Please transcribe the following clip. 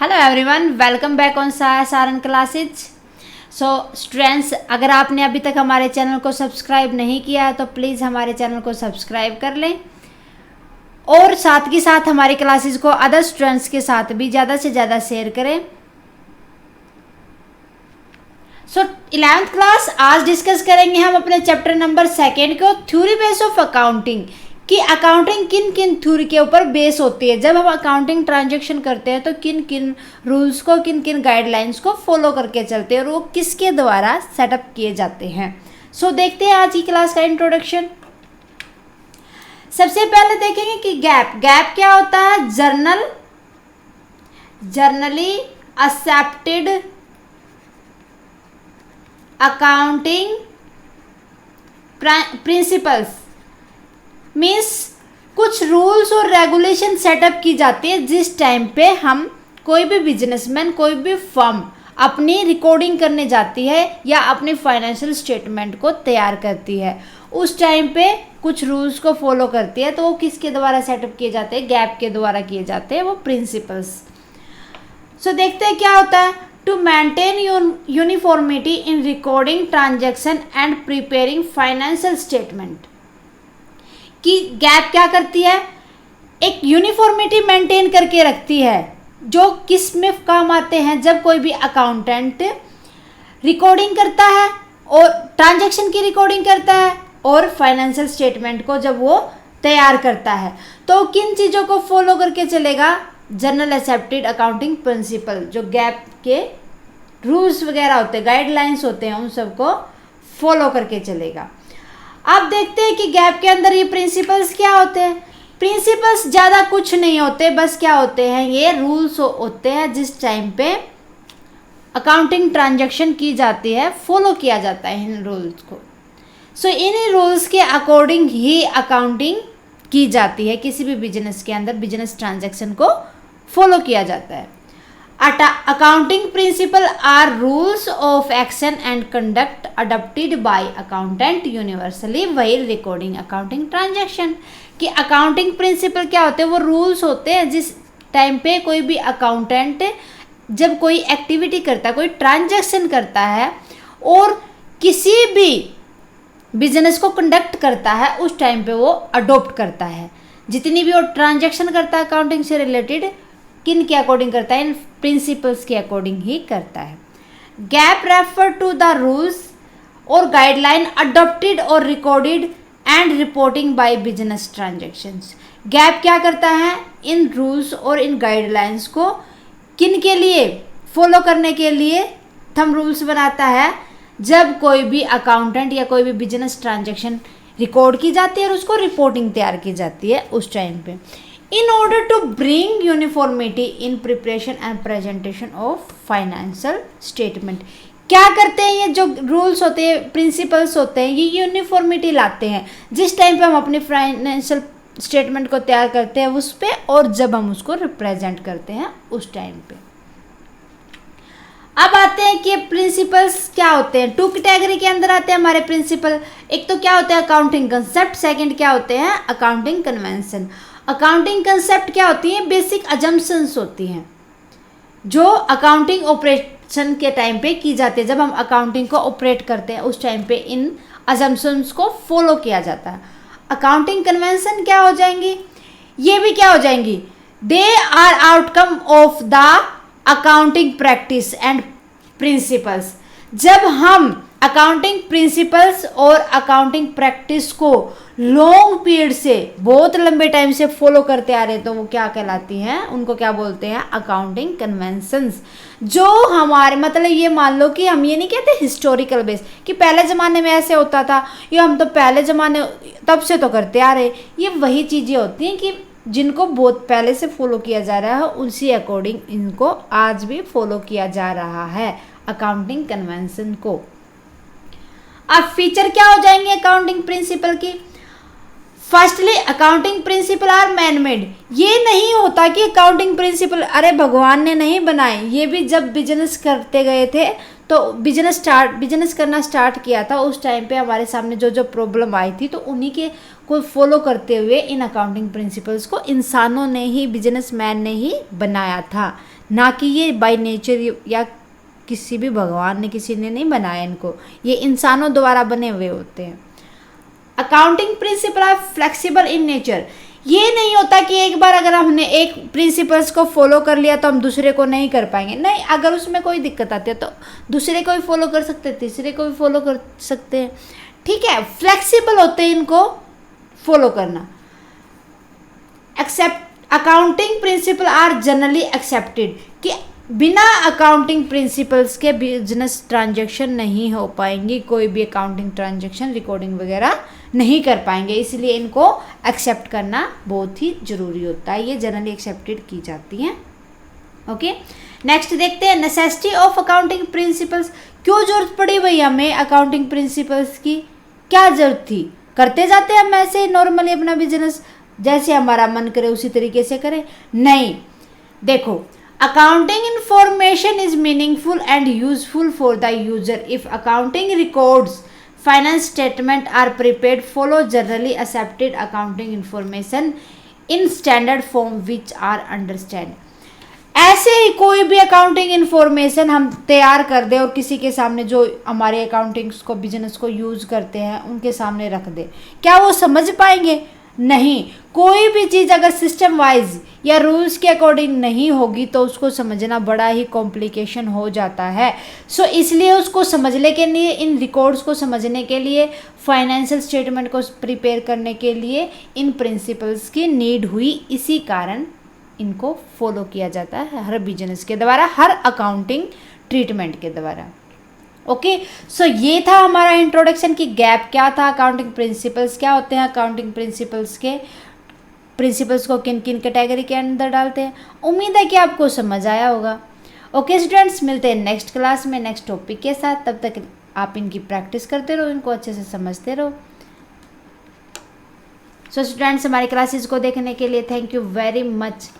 Hello everyone, welcome back on Saran classes. So students, अगर आपने अभी तक हमारे चैनल को सब्सक्राइब नहीं किया है तो प्लीज़ हमारे चैनल को सब्सक्राइब कर लें और साथ के साथ हमारी क्लासेस को अदर स्टूडेंट्स के साथ भी ज़्यादा से ज़्यादा शेयर करें। सो 11th क्लास आज डिस्कस करेंगे हम अपने चैप्टर नंबर 2 को, थ्योरी बेस ऑफ अकाउंटिंग, कि अकाउंटिंग किन किन थ्योरी के ऊपर बेस होती है। जब हम अकाउंटिंग ट्रांजैक्शन करते हैं तो किन किन रूल्स को, किन किन गाइडलाइंस को फॉलो करके चलते हैं और वो किसके द्वारा सेटअप किए जाते हैं। सो देखते हैं आज की क्लास का इंट्रोडक्शन। सबसे पहले देखेंगे कि गैप क्या होता है। Generally accepted accounting principles means कुछ रूल्स और रेगुलेशन सेटअप की जाती है जिस टाइम पे हम कोई भी बिजनेसमैन, कोई भी फर्म अपनी रिकॉर्डिंग करने जाती है या अपनी फाइनेंशियल स्टेटमेंट को तैयार करती है, उस टाइम पे कुछ रूल्स को फॉलो करती है। तो वो किसके द्वारा सेटअप किए जाते हैं? गैप के द्वारा किए जाते हैं वो प्रिंसिपल्स। सो देखते हैं क्या होता है। To maintain uniformity in recording transaction and preparing financial statement, कि गैप क्या करती है? एक यूनिफॉर्मिटी मेंटेन करके रखती है, जो किस में काम आते हैं? जब कोई भी अकाउंटेंट रिकॉर्डिंग करता है और ट्रांजैक्शन की रिकॉर्डिंग करता है और फाइनेंशियल स्टेटमेंट को जब वो तैयार करता है, तो किन चीज़ों को फॉलो करके चलेगा? जनरल एक्सेप्टेड अकाउंटिंग प्रिंसिपल, जो गैप के रूल्स वगैरह होते हैं, गाइडलाइंस होते हैं, उन सबको फॉलो करके चलेगा। अब देखते हैं कि गैप के अंदर ये प्रिंसिपल्स क्या होते हैं। प्रिंसिपल्स ज़्यादा कुछ नहीं होते, बस क्या होते हैं, ये रूल्स होते हैं जिस टाइम पे अकाउंटिंग ट्रांजैक्शन की जाती है, फॉलो किया जाता है इन रूल्स को। सो इन रूल्स के अकॉर्डिंग ही अकाउंटिंग की जाती है। किसी भी बिजनेस के अंदर बिजनेस ट्रांजैक्शन को फॉलो किया जाता है। Accounting principle are rules of action and conduct adopted by accountant universally while recording accounting transaction। कि accounting principle क्या होते हैं? वो rules होते हैं जिस टाइम पे कोई भी अकाउंटेंट जब कोई एक्टिविटी करता है, कोई ट्रांजैक्शन करता है और किसी भी बिजनेस को कंडक्ट करता है, उस टाइम पे वो अडोप्ट करता है। जितनी भी वो ट्रांजैक्शन करता है अकाउंटिंग से रिलेटेड, किन के अकॉर्डिंग करता है? इन प्रिंसिपल्स के अकॉर्डिंग ही करता है। GAAP refer to the rules और गाइडलाइन अडॉप्टेड और recorded and reporting by business transactions. GAAP क्या करता है? इन रूल्स और इन गाइडलाइंस को किन के लिए फॉलो करने के लिए थंब रूल्स बनाता है? जब कोई भी अकाउंटेंट या कोई भी बिजनेस ट्रांजैक्शन रिकॉर्ड की जाती है और उसको रिपोर्टिंग तैयार की जाती है उस टाइम पे, in order to bring uniformity in preparation and presentation of financial statement। क्या करते हैं ये जो रूल्स होते हैं, प्रिंसिपल्स होते हैं, ये यूनिफॉर्मिटी लाते हैं जिस टाइम पे हम अपनी फाइनेंशियल स्टेटमेंट को तैयार करते हैं उस पे, और जब हम उसको रिप्रेजेंट करते हैं उस टाइम पे। अब आते हैं कि प्रिंसिपल्स क्या होते हैं। 2 कैटेगरी के अंदर आते हैं हमारे प्रिंसिपल। एक तो क्या होता है? Accounting concept. सेकंड क्या होते हैं? Accounting convention. अकाउंटिंग कंसेप्ट क्या होती है? बेसिक अजम्पशंस होती हैं जो अकाउंटिंग ऑपरेशन के टाइम पे की जाती है। जब हम अकाउंटिंग को ऑपरेट करते हैं उस टाइम पे इन अजम्पशंस को फॉलो किया जाता है। अकाउंटिंग कन्वेंशन क्या हो जाएंगी? ये भी क्या हो जाएंगी? They are outcome of the accounting practice and principles. जब हम अकाउंटिंग प्रिंसिपल्स और अकाउंटिंग प्रैक्टिस को लॉन्ग पीरियड से, बहुत लंबे टाइम से फॉलो करते आ रहे हैं, तो वो क्या कहलाती हैं? उनको क्या बोलते हैं? Accounting conventions. जो हमारे मतलब ये मान लो कि हम ये नहीं कहते हिस्टोरिकल बेस कि पहले ज़माने में ऐसे होता था, ये हम तो पहले ज़माने तब से तो करते आ रहे। ये वही चीज़ें होती हैं कि जिनको बहुत पहले से फॉलो किया जा रहा है, उसी अकॉर्डिंग इनको आज भी फॉलो किया जा रहा है अकाउंटिंग कन्वेंशन को। अब फीचर क्या हो जाएंगे अकाउंटिंग प्रिंसिपल की? Firstly accounting principle are man made. ये नहीं होता कि अकाउंटिंग प्रिंसिपल अरे भगवान ने नहीं बनाए, ये भी जब बिजनेस करते गए थे तो बिजनेस करना स्टार्ट किया था उस टाइम पे हमारे सामने जो जो प्रॉब्लम आई थी, तो उन्हीं के को फॉलो करते हुए इन अकाउंटिंग प्रिंसिपल्स को इंसानों ने ही, बिजनेसमैन ने ही बनाया था, ना कि ये बाय नेचर या किसी भी भगवान ने किसी ने नहीं बनाया इनको, ये इंसानों द्वारा बने हुए होते हैं। Accounting principle are flexible in nature, ये नहीं होता कि एक बार अगर हमने एक प्रिंसिपल्स को फॉलो कर लिया तो हम दूसरे को नहीं कर पाएंगे, नहीं, अगर उसमें कोई दिक्कत आती है तो दूसरे को भी फॉलो कर सकते हैं, तीसरे को भी फॉलो कर सकते हैं, ठीक है, फ्लेक्सिबल होते हैं इनको फॉलो करना। Except accounting principle are generally accepted, कि बिना अकाउंटिंग प्रिंसिपल्स के बिजनेस ट्रांजैक्शन नहीं हो पाएंगी, कोई भी अकाउंटिंग ट्रांजैक्शन रिकॉर्डिंग वगैरह नहीं कर पाएंगे, इसलिए इनको एक्सेप्ट करना बहुत ही ज़रूरी होता है, ये जनरली एक्सेप्टेड की जाती हैं। ओके, नेक्स्ट देखते हैं नेसेसिटी ऑफ अकाउंटिंग प्रिंसिपल्स, क्यों जरूरत पड़ी भाई हमें अकाउंटिंग प्रिंसिपल्स की, क्या जरूरत थी, करते जाते हम ऐसे नॉर्मली अपना बिजनेस, जैसे हमारा मन करे उसी तरीके से करें, नहीं, देखो accounting information is meaningful and useful for the user if accounting records finance statement are prepared follow generally accepted accounting information in standard form which are understand। ऐसे ही कोई भी अकाउंटिंग इंफॉर्मेशन हम तैयार कर दे और किसी के सामने जो हमारे अकाउंटिंग्स को बिजनेस को यूज करते हैं उनके सामने रख दे, क्या वो समझ पाएंगे, नहीं, कोई भी चीज़ अगर सिस्टम वाइज या रूल्स के अकॉर्डिंग नहीं होगी तो उसको समझना बड़ा ही कॉम्प्लिकेशन हो जाता है। सो इसलिए उसको समझने के लिए, इन रिकॉर्ड्स को समझने के लिए, फाइनेंशियल स्टेटमेंट को प्रिपेयर करने के लिए इन प्रिंसिपल्स की नीड हुई, इसी कारण इनको फॉलो किया जाता है हर बिजनेस के द्वारा, हर अकाउंटिंग ट्रीटमेंट के द्वारा। ओके, सो ये था हमारा इंट्रोडक्शन की गैप क्या था, अकाउंटिंग प्रिंसिपल्स क्या होते हैं, अकाउंटिंग प्रिंसिपल्स के प्रिंसिपल्स को किन किन कैटेगरी के अंदर डालते हैं। उम्मीद है कि आपको समझ आया होगा। ओके स्टूडेंट्स, मिलते हैं नेक्स्ट क्लास में नेक्स्ट टॉपिक के साथ, तब तक आप इनकी प्रैक्टिस करते रहो, इनको अच्छे से समझते रहो। सो स्टूडेंट्स, हमारी क्लासेस को देखने के लिए थैंक यू वेरी मच।